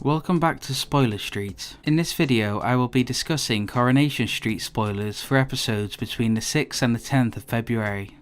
Welcome back to Spoiler Street. In this video I will be discussing Coronation Street spoilers for episodes between the 6th and the 10th of February.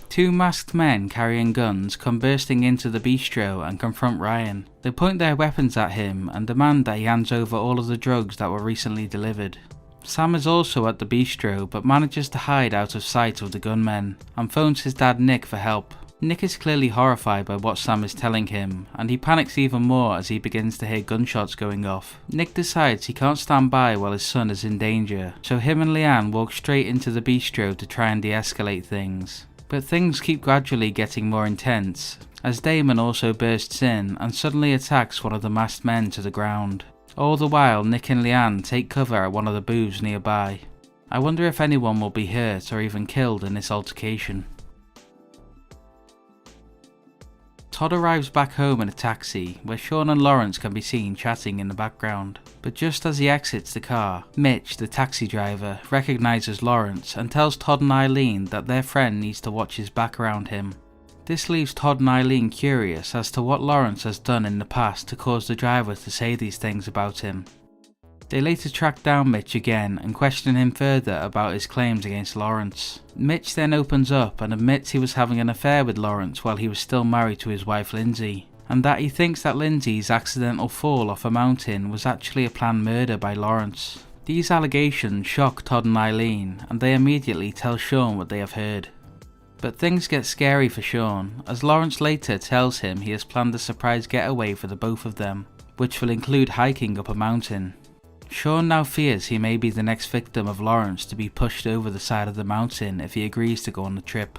Two masked men carrying guns come bursting into the bistro and confront Ryan. They point their weapons at him and demand that he hands over all of the drugs that were recently delivered. Sam is also at the bistro but manages to hide out of sight of the gunmen and phones his dad Nick for help. Nick is clearly horrified by what Sam is telling him, and he panics even more as he begins to hear gunshots going off. Nick decides he can't stand by while his son is in danger, so him and Leanne walk straight into the bistro to try and de-escalate things. But things keep gradually getting more intense, as Damon also bursts in and suddenly attacks one of the masked men to the ground. All the while, Nick and Leanne take cover at one of the booths nearby. I wonder if anyone will be hurt or even killed in this altercation. Todd arrives back home in a taxi, where Sean and Laurence can be seen chatting in the background. But just as he exits the car, Mitch, the taxi driver, recognises Laurence and tells Todd and Eileen that their friend needs to watch his back around him. This leaves Todd and Eileen curious as to what Laurence has done in the past to cause the driver to say these things about him. They later track down Mitch again and question him further about his claims against Laurence. Mitch then opens up and admits he was having an affair with Laurence while he was still married to his wife Lindsay, and that he thinks that Lindsay's accidental fall off a mountain was actually a planned murder by Laurence. These allegations shock Todd and Eileen, and they immediately tell Sean what they have heard. But things get scary for Sean, as Laurence later tells him he has planned a surprise getaway for the both of them, which will include hiking up a mountain. Sean now fears he may be the next victim of Laurence to be pushed over the side of the mountain if he agrees to go on the trip.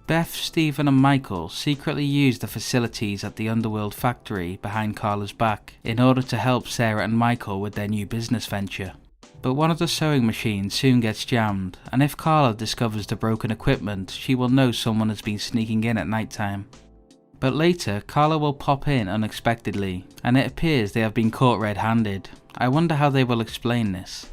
Beth, Stephen and Michael secretly use the facilities at the Underworld factory behind Carla's back in order to help Sarah and Michael with their new business venture. But one of the sewing machines soon gets jammed, and if Carla discovers the broken equipment, she will know someone has been sneaking in at night time. But later, Carla will pop in unexpectedly, and it appears they have been caught red-handed. I wonder how they will explain this.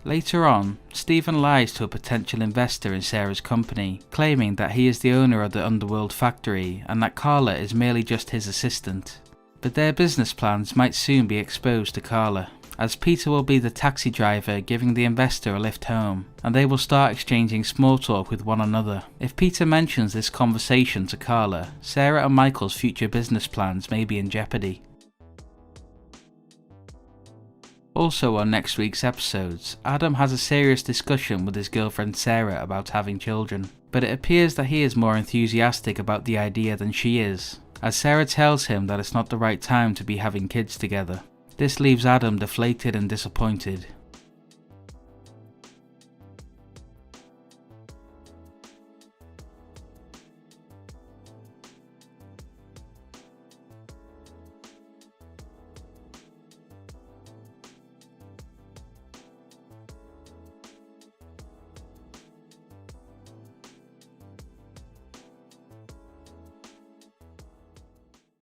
Later on, Stephen lies to a potential investor in Sarah's company, claiming that he is the owner of the Underworld factory and that Carla is merely just his assistant. But their business plans might soon be exposed to Carla, as Peter will be the taxi driver giving the investor a lift home, and they will start exchanging small talk with one another. If Peter mentions this conversation to Carla, Sarah and Michael's future business plans may be in jeopardy. Also on next week's episodes, Adam has a serious discussion with his girlfriend Sarah about having children, but it appears that he is more enthusiastic about the idea than she is, as Sarah tells him that it's not the right time to be having kids together. This leaves Adam deflated and disappointed,